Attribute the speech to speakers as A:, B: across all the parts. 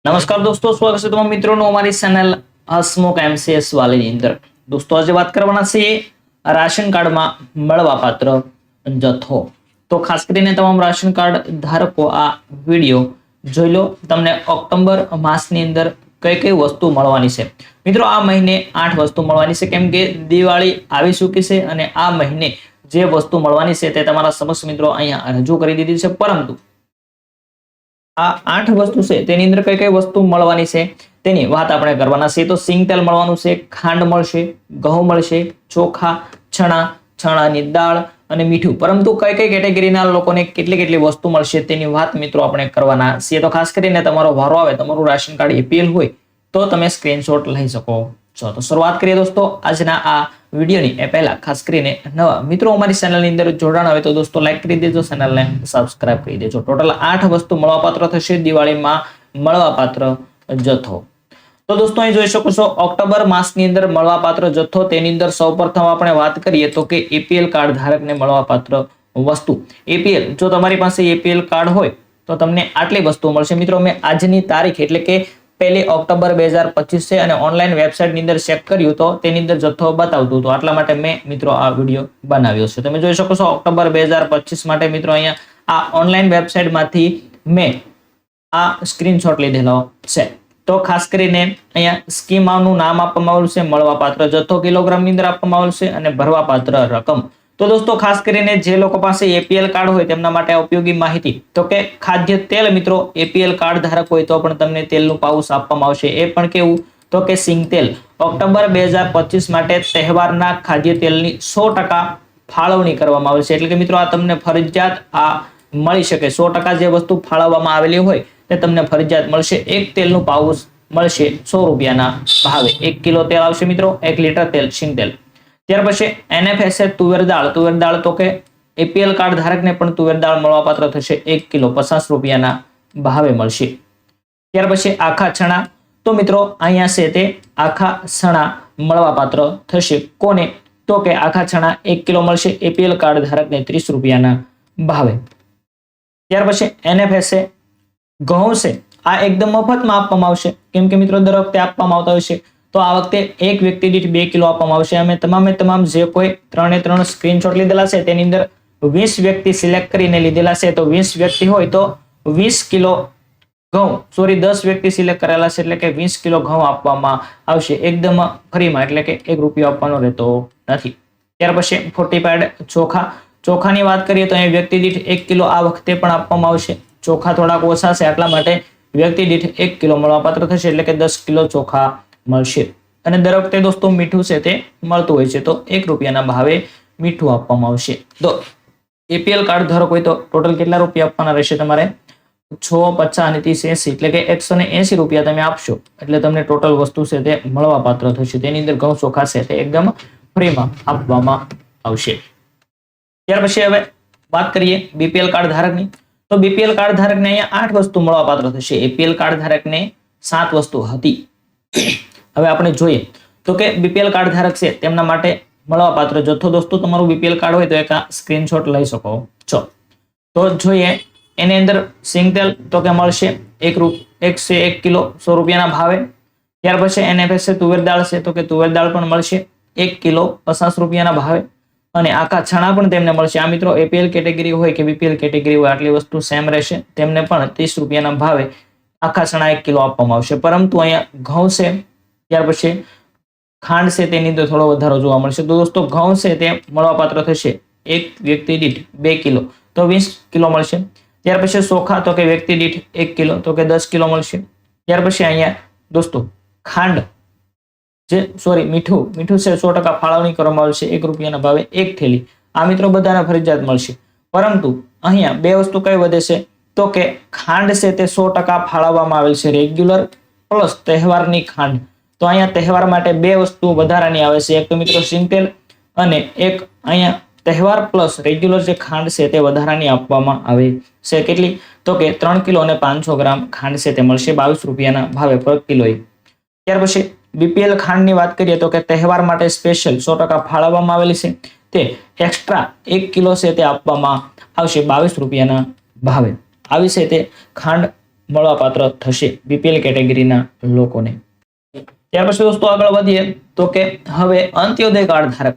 A: નમસ્કાર દોસ્તો, સ્વાગત છે તમામ મિત્રોનું અમારી ચેનલ હસમુખ એમસીએસ વાલીની અંદર. દોસ્તો આજે વાત કરવાના છે રાશન કાર્ડમાં મળવાપાત્ર જથ્થો. તો ખાસ કરીને તમામ રાશન કાર્ડ ધારકો આ વિડીયો જોઈ લો. તમને ઓક્ટોબર માસની અંદર કઈ કઈ વસ્તુ મળવાની છે મિત્રો. આ મહિને 8 વસ્તુ મળવાની છે, કેમ કે દિવાળી આવી ચૂકી છે અને આ મહિને જે વસ્તુ મળવાની છે તે તમારા સમક્ષ મિત્રો અહીંયા રજૂ કરી દીધી છે. પરંતુ આ 8 વસ્તુ છે તેની અંદર કઈ કઈ વસ્તુ મળવાની છે તેની વાત આપણે કરવાના છે. તો સિંગ તેલ મળવાનું છે, ખાંડ મળશે, ઘઉં મળશે, ચોખા, ચણાની દાળ અને મીઠું. પરંતુ કઈ કઈ કેટેગરીના લોકોને કેટલી કેટલી વસ્તુ મળશે તેની વાત મિત્રો આપણે કરવાના છીએ. તો ખાસ કરીને તમારો વારો આવે, તમારું રાશન કાર્ડ એપીએલ હોય તો તમે સ્ક્રીનશોટ લઈ શકો છો. તો શરૂઆત કરીએ દોસ્તો આજના આ વિડીયોની. એ પહેલા ખાસ કરીને નવા મિત્રો અમારી ચેનલની અંદર જોડાણ આવે તો દોસ્તો લાઈક કરી દેજો, ચેનલને સબસ્ક્રાઇબ કરી દેજો. ટોટલ 8 વસ્તુ મળવાપાત્ર થશે દિવાળીમાં મળવાપાત્ર જથ્થો. તો દોસ્તો અહીં જોઈ શકો છો ઓક્ટોબર માસની અંદર મળવાપાત્ર જથ્થો. તેની અંદર સૌપ્રથમ આપણે વાત કરીએ તો કે એપીએલ કાર્ડ ધારકને મળવાપાત્ર વસ્તુ. એપીએલ, જો તમારી પાસે એપીએલ કાર્ડ હોય તો તમને આટલી વસ્તુ મળશે મિત્રો. મેં આજની તારીખ એટલે કે 1 ઓક્ટોબર 2025 છે અને ઓનલાઈન વેબસાઇટની અંદર ચેક કર્યું તો તેની અંદર જથ્થો બતાવતું હતું. આટલા માટે મેં મિત્રો આ વિડીયો બનાવ્યો છે. તમે જોઈ શકો છો ઓક્ટોબર 2025 માટે મિત્રો અહીંયા આ ઓનલાઈન વેબસાઇટમાંથી મેં આ સ્ક્રીનશોટ લીધેલો છે. તો ખાસ કરીને અહીંયા સ્કીમનું નામ આપવામાં આવેલું છે, મળવાપાત્ર જથ્થો કિલોગ્રામની અંદર આપવામાં આવેલું છે અને ભરવાપાત્ર રકમ. તો દોસ્તો ખાસ કરીને જે લોકો પાસે એપીએલ કાર્ડ હોય તેમના માટે ઉપયોગી માહિતી તો કે ખાદ્ય તેલ મિત્રો, એપીએલ કાર્ડ ધારક હોય તો પણ તમને તેલનું પાઉચ આપવામાં આવશે. એ પણ કેવું તો કે સિંગ તેલ. ઓક્ટોબર 2025 માટે તહેવારના ખાદ્ય તેલની 100% ફાળવણી કરવામાં આવે છે. એટલે કે મિત્રો આ તમને ફરજિયાત આ મળી શકે. 100% જે વસ્તુ ફાળવવામાં આવેલી હોય તે તમને ફરજિયાત મળશે. એક તેલનું પાઉચ મળશે 100 રૂપિયાના ભાવે. 1 કિલો તેલ આવશે મિત્રો, 1 લીટર તેલ સિંગ તેલ. ત્યાર પછી એનએફએસએ તુવેર દાળ તો કે એપીએલ કાર્ડ ધારકને પણ તુવેર દાળ મળવાપાત્ર થશે. 1 કિલો 50 રૂપિયાના ભાવે મળશે. ત્યાર પછી આખા ચણા, તો મિત્રો અહીંયા છે તે આખા ચણા મળવાપાત્ર થશે. કોને તો કે આખા ચણા 1 કિલો મળશે એપીએલ કાર્ડ ધારકને 30 રૂપિયાના ભાવે. ત્યાર પછી એનએફએસએ ઘઉં છે, આ એકદમ મફતમાં આપવામાં આવશે, કેમ કે મિત્રો દર વખતે આપવામાં આવતા હોય છે. તો આ વખતે એક વ્યક્તિ દીઠ 2 કિલો આપવામાં આવશે. અમે તમામ જે કોઈ 3 સ્ક્રીનશોટ લીધેલા છે તેની અંદર 20 વ્યક્તિ સિલેક્ટ કરીને લીધેલા છે. તો 20 વ્યક્તિ હોય તો 20 કિલો ઘઉં, 10 વ્યક્તિ સિલેક્ટ કરેલા છે એટલે કે 20 કિલો ઘઉં આપવામાં આવશે એકદમ ફ્રીમાં, એટલે કે 1 રૂપિયો આપવાનો રહેતો નથી. ત્યાર પછી ફોર્ટિફાઈડ ચોખાની વાત કરીએ તો અહીં વ્યક્તિ દીઠ 1 કિલો આ વખતે પણ આપવામાં આવશે. ચોખા થોડાક ઓછા છે એટલા માટે વ્યક્તિ દીઠ 1 કિલો મળવાપાત્ર થશે, એટલે કે 10 કિલો ચોખા મળશે. અને દર વખતે દોસ્તો મીઠું છે તે મળતું હોય છે, તો 1 રૂપિયાના ભાવે મીઠું આપવામાં આવશે. તો એપીએલ કાર્ડ ધારક હોય તો ટોટલ કેટલા રૂપિયા આપવાના રહેશે તમારે? 6, 50 અને 30, 80 એટલે કે 180 રૂપિયા તમે આપશો એટલે તમને ટોટલ વસ્તુ છે તે મળવાપાત્ર થશે. તેની અંદર ઘઉં ચોખા છે તે એકદમ ફ્રીમાં આપવામાં આવશે. ત્યાર પછી હવે વાત કરીએ બીપીએલ કાર્ડ ધારકની. તો બીપીએલ કાર્ડ ધારકને અહીંયા 8 વસ્તુ મળવાપાત્ર થશે. એપીએલ કાર્ડ ધારકને 7 વસ્તુ હતી. હવે આપણે જોઈએ તો કે બીપીએલ કાર્ડ ધારક છે તેમના માટે મળવાપાત્ર જથ્થો. દોસ્તો તમારું બીપીએલ કાર્ડ હોય તો એક સ્ક્રીનશોટ લઈ શકો છો. તો જોઈએ એની અંદર સિંગ તેલ તો કે મળશે 1 કિલો 100 રૂપિયાના ભાવે. ત્યાર પછી એનએફએસએ તુવેર દાળ છે તો કે તુવેર દાળ પણ મળશે 1 કિલો 50 રૂપિયાના ભાવે. અને આખા ચણા પણ તેમને મળશે. આ મિત્રો એપીએલ કેટેગરી હોય કે બીપીએલ કેટેગરી હોય આટલી વસ્તુ સેમ રહેશે. તેમને પણ 30 રૂપિયાના ભાવે આખા ચણા 1 કિલો આપવામાં આવશે. પરંતુ અહીંયા ઘઉં છે, ત્યાર પછી ખાંડ છે તેની અંદર થોડો વધારો જોવા મળશે. તો દોસ્તો ઘઉં છે તે મળવાપાત્ર થશે એક વ્યક્તિ દીઠ 2 કિલો તો 20 કિલો મળશે. ત્યાર પછી ચોખા તો કે વ્યક્તિ દીઠ 1 કિલો તો કે 10 કિલો મળશે. ત્યાર પછી અહીંયા દોસ્તો ખાંડ મીઠું છે 100% ફાળવણી કરવામાં આવશે 1 રૂપિયાના ભાવે 1 થેલી. આ મિત્રો બધાને ફરજિયાત મળશે. પરંતુ અહીંયા 2 વસ્તુ કઈ વધે છે તો કે ખાંડ છે તે 100% ફાળવવામાં આવેલ છે રેગ્યુલર પ્લસ તહેવારની ખાંડ. તો અહીંયા તહેવાર માટે 2 વસ્તુ વધારાની આવે છે. એક તો મિત્રો સિંગ તેલ અને એક અહીંયા તહેવાર પ્લસ રેગ્યુલર જે ખાંડ છે તે વધારાની આપવામાં આવે છે. કેટલી તો કે 3 કિલો અને 500 ગ્રામ ખાંડ છે તે મળશે 22 રૂપિયાના ભાવે પર કિલો. ત્યાર પછી બીપીએલ ખાંડની વાત કરીએ તો કે તહેવાર માટે સ્પેશિયલ 100% ફાળવવામાં આવેલી છે. તે એક્સ્ટ્રા 1 કિલો છે તે આપવામાં આવશે 22 રૂપિયાના ભાવે. આવી છે તે ખાંડ મળવાપાત્ર થશે બીપીએલ કેટેગરીના લોકોને. ત્યાર પછી દોસ્તો આગળ વધીએ તો કે હવે અંત્યોદય કાર્ડ ધારક,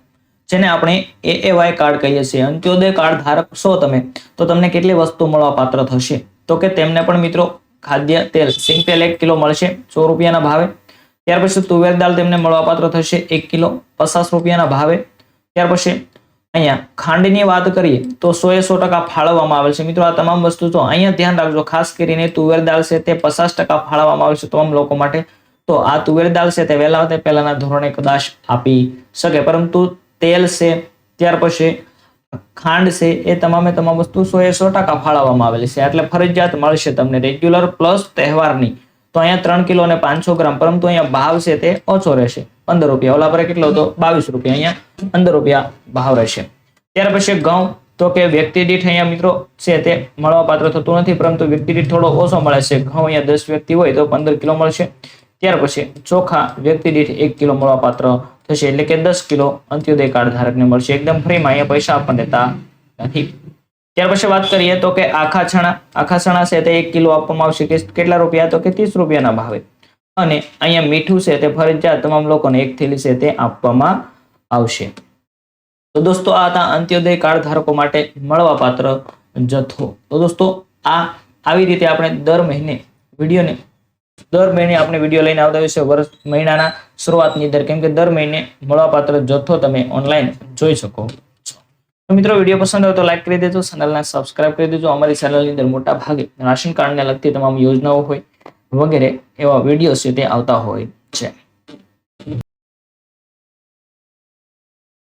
A: જેને આપણે એએવાય કાર્ડ કહીએ છીએ, અંત્યોદય કાર્ડ ધારક છો તમે, તો તમને કેટલી વસ્તુ મળવાપાત્ર થશે? તો કે તેમને પણ મિત્રો ખાદ્ય તેલ, સિંગ તેલ 1 કિલો મળશે 100 રૂપિયાના ભાવે. ત્યાર પછી તુવેર દાળ તેમને મળવાપાત્ર થશે 1 કિલો 50 રૂપિયાના ભાવે. ત્યાર પછી અહીંયા ખાંડની વાત કરીએ તો 100% ફાળવવામાં આવેલ છે મિત્રો. આ તમામ વસ્તુ તો અહીંયા ધ્યાન રાખજો, ખાસ કરીને તુવેર દાળ છે તે 50% ફાળવવામાં આવે છે તમામ લોકો માટે. તો આ તુવેર દાળ છે તે પહેલાના ધોરણે કદાચ આપી શકે, પરંતુ તેલ છે, ત્યાર પછી ખાંડ છે, એ તમામ વસ્તુ 100% ફાળવવામાં આવેલી છે, એટલે ફરજિયાત મળશે તમને રેગ્યુલર પ્લસ તહેવારની. તો અહીંયા 3 કિલો અને 500 ગ્રામ, પરંતુ અહીંયા ભાવ છે તે ઓછો રહેશે 15 રૂપિયા. ઓલા પર કેટલો હતો? 22 રૂપિયા, અહીંયા 15 રૂપિયા ભાવ રહેશે. ત્યાર પછી ઘઉં, તો કે વ્યક્તિ દીઠ અહીંયા મિત્રો છે તે મળવાપાત્ર થતું નથી, પરંતુ વ્યક્તિ દીઠ થોડો ઓછો મળે છે. ઘઉં અહીંયા 10 વ્યક્તિ હોય તો 15 કિલો મળશે. ત્યાર પછી ચોખા વ્યક્તિ દીઠ 1 કિલો મળવાપાત્ર થશે, એટલે કે 10 કિલો અંત્યોદય કાર્ડ ધારકને મળશે એકદમ ફ્રીમાં, અહીંયા પૈસા આપવા દેતા નથી. ત્યાર પછી વાત કરીએ તો કે આખા ચણા છે તે 1 કિલો આપવામાં આવશે, કેટલા રૂપિયા? તો કે 30 રૂપિયાના ભાવે. અને અહીંયા મીઠું છે તે ફરજિયાત તમામ લોકોને 1 થેલી છે તે આપવામાં આવશે. તો દોસ્તો આ હતા અંત્યોદય કાર્ડ ધારકો માટે મળવાપાત્ર જથ્થો. તો દોસ્તો આવી રીતે આપણે દર મહિને આપણે વિડીયો લઈને આવતા હોય છે વર્ષ મહિનાના શરૂઆતની અંદર, કેમ કે દર મહિને મળવાપાત્ર જથ્થો તમે ઓનલાઈન જોઈ શકો છો. તો મિત્રો વિડીયો પસંદ આવે તો લાઈક કરી દેજો, ચેનલને સબસ્ક્રાઇબ કરી દેજો. અમારી ચેનલની અંદર મોટા ભાગે રાશન કાર્ડને લગતી તમામ યોજનાઓ હોય વગેરે એવા વિડીયો છે તે આવતા હોય છે.